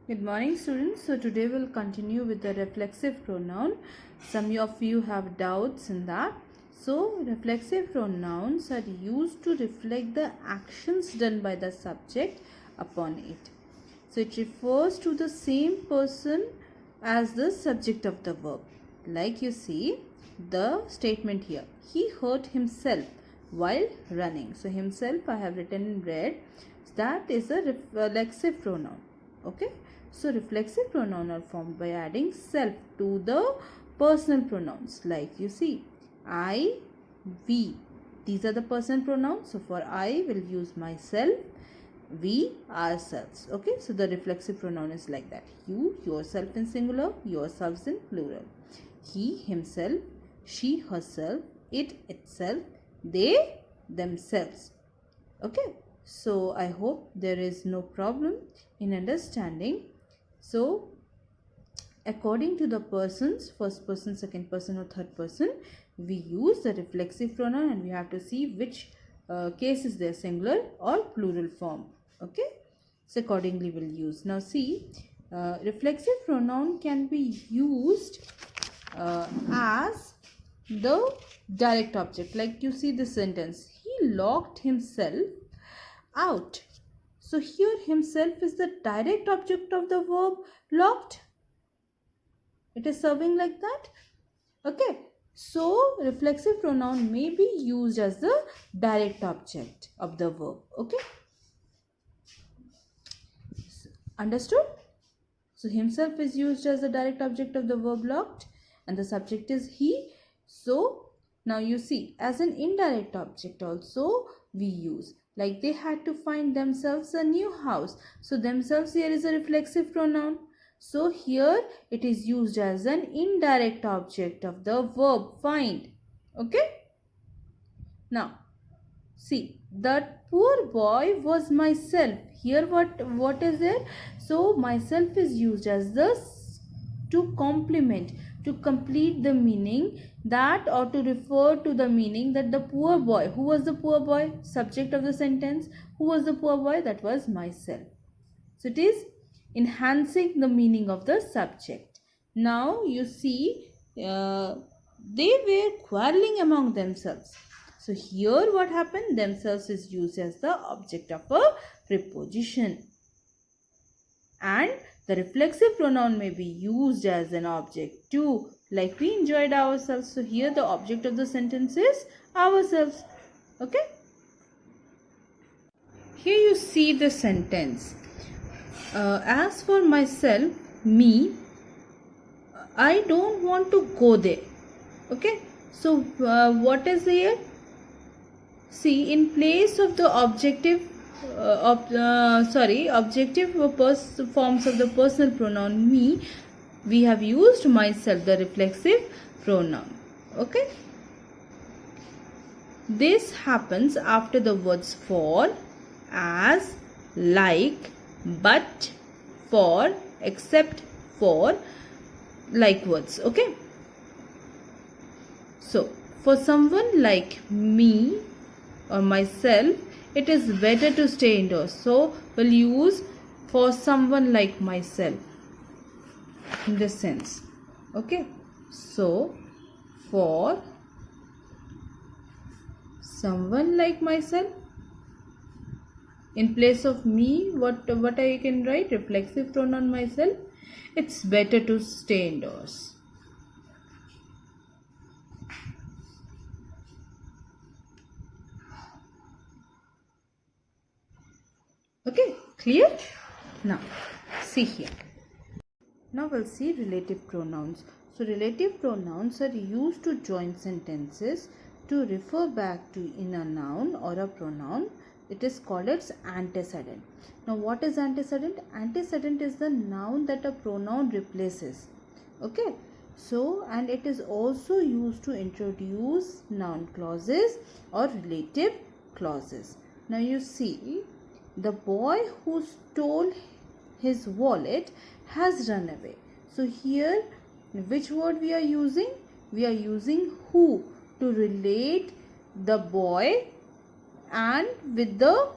Good morning, students. So today we'll continue with the reflexive pronoun. Some of you have doubts in that. So reflexive pronouns are used to reflect the actions done by the subject upon it. So it refers to the same person as the subject of the verb. Like you see the statement here. He hurt himself while running. So himself I have written in red. That is a reflexive pronoun. Okay. So reflexive pronoun are formed by adding self to the personal pronouns. Like you see I, we. These are the personal pronouns. So for I will use myself, we, ourselves. Okay, so the reflexive pronoun is like that. You, yourself in singular, yourselves in plural. He, himself, she, herself, it, itself, they, themselves. Okay, so I hope there is no problem in understanding. So according to the persons, first person, second person or third person, we use the reflexive pronoun and we have to see which case is there, singular or plural form. Okay, so accordingly we'll use. Now see, reflexive pronoun can be used as the direct object. Like you see the sentence, he locked himself out. So here himself is the direct object of the verb locked. It is serving like that. Okay. So reflexive pronoun may be used as the direct object of the verb. Okay. Understood? So himself is used as the direct object of the verb locked and the subject is he. So now you see, as an indirect object also we use. Like they had to find themselves a new house. So themselves here is a reflexive pronoun. So here it is used as an indirect object of the verb find. Okay. Now see, that poor boy was myself. Here what is there? So myself is used as the to complement, to complete the meaning that, or to refer to the meaning that the poor boy. Who was the poor boy? Subject of the sentence. Who was the poor boy? That was myself. So it is enhancing the meaning of the subject. Now you see they were quarreling among themselves. So here what happened? Themselves is used as the object of a preposition. And the reflexive pronoun may be used as an object too. Like we enjoyed ourselves. So here the object of the sentence is ourselves. Okay. Here you see the sentence. As for myself, me, I don't want to go there. Okay. So what is here? See, in place of the objective objective forms of the personal pronoun me, we have used myself, the reflexive pronoun. Okay. This happens after the words for, as, like, but, for, except for, like words. Okay. So for someone like me or myself, it is better to stay indoors. So we'll use for someone like myself in this sense. Okay. So for someone like myself, in place of me, what I can write? Reflexive pronoun myself. It's better to stay indoors. Okay, clear? Now, see here. Now we'll see relative pronouns. So relative pronouns are used to join sentences to refer back to in a noun or a pronoun. It is called its antecedent. Now what is antecedent? Antecedent is the noun that a pronoun replaces. Okay. So and it is also used to introduce noun clauses or relative clauses. Now you see, the boy who stole his wallet has run away. So here which word we are using? We are using who to relate the boy and with the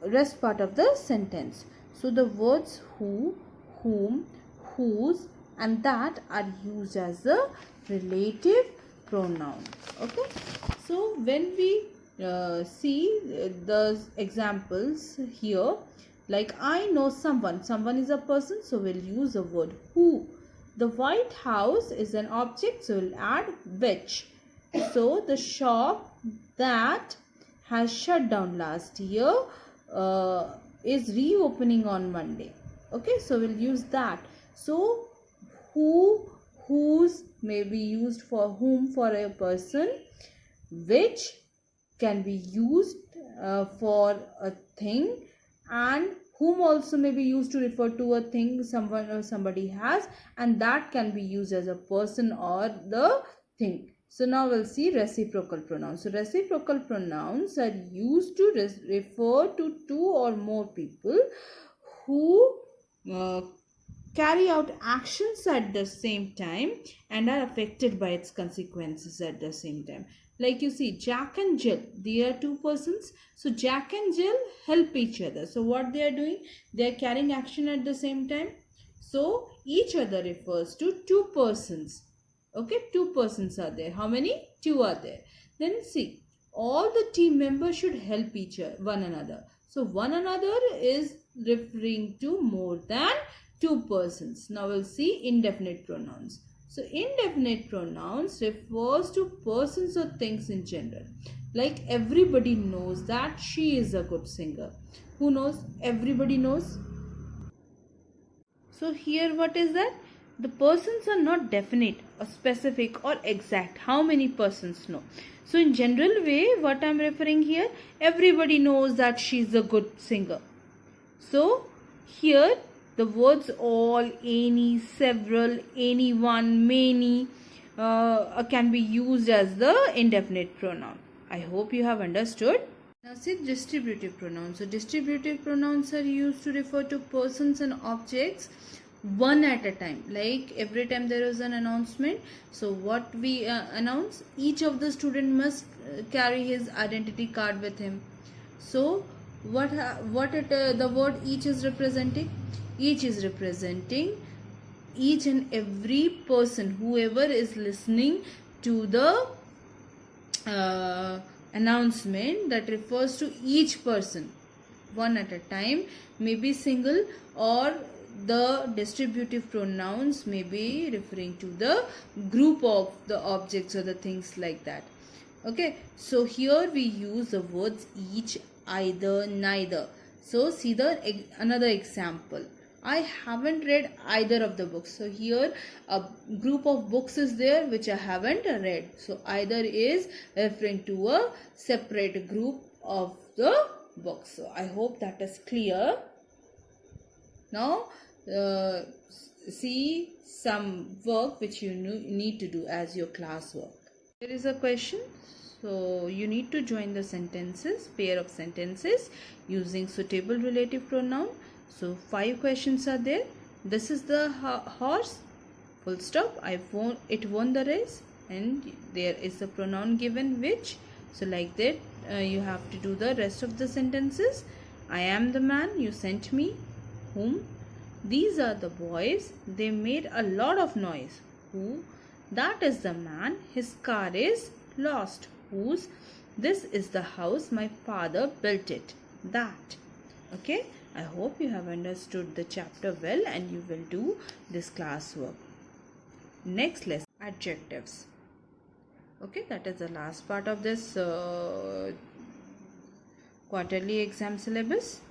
rest part of the sentence. So the words who, whom, whose and that are used as a relative pronoun. Okay, so when we see the examples here, like I know someone, someone is a person, so we'll use the word who. The White House is an object, so we'll add which. So the shop that has shut down last year is reopening on Monday. Okay, so we'll use that. So who, whose may be used for whom for a person, which can be used for a thing, and whom also may be used to refer to a thing someone or somebody has, and that can be used as a person or the thing. So now we'll see reciprocal pronouns. So reciprocal pronouns are used to refer to two or more people who carry out actions at the same time and are affected by its consequences at the same time. Like you see, Jack and Jill, they are two persons. So Jack and Jill help each other. So what they are doing? They are carrying action at the same time. So each other refers to two persons. Okay, two persons are there. How many? Two are there. Then see, all the team members should help one another. So one another is referring to more than two persons. Now we'll see indefinite pronouns. So indefinite pronouns refers to persons or things in general. Like everybody knows that she is a good singer. Who knows? Everybody knows. So here what is that? The persons are not definite or specific or exact. How many persons know? So in general way, what I am referring here, everybody knows that she is a good singer. So here the words all, any, several, anyone, many can be used as the indefinite pronoun. I hope you have understood. Now see distributive pronouns. So distributive pronouns are used to refer to persons and objects one at a time. Like every time there is an announcement, so what we announce, each of the student must carry his identity card with him. So the word each is representing? Each is representing each and every person, whoever is listening to the announcement, that refers to each person one at a time, may be single, or the distributive pronouns may be referring to the group of the objects or the things like that. Okay, so here we use the words each, either, neither. So see the another example. I haven't read either of the books. So here a group of books is there which I haven't read. So either is referring to a separate group of the books. So I hope that is clear. Now see some work which you need to do as your classwork. There is a question. So you need to join the sentences, pair of sentences using suitable relative pronoun. So 5 questions are there. This is the horse, full stop. It won the race, and there is the pronoun given which. So like that you have to do the rest of the sentences. I am the man, you sent me. Whom? These are the boys, they made a lot of noise. Who? That is the man, his car is lost. Whose? This is the house, my father built it. That. Okay, I hope you have understood the chapter well and you will do this classwork. Next lesson, adjectives. Okay, that is the last part of this quarterly exam syllabus.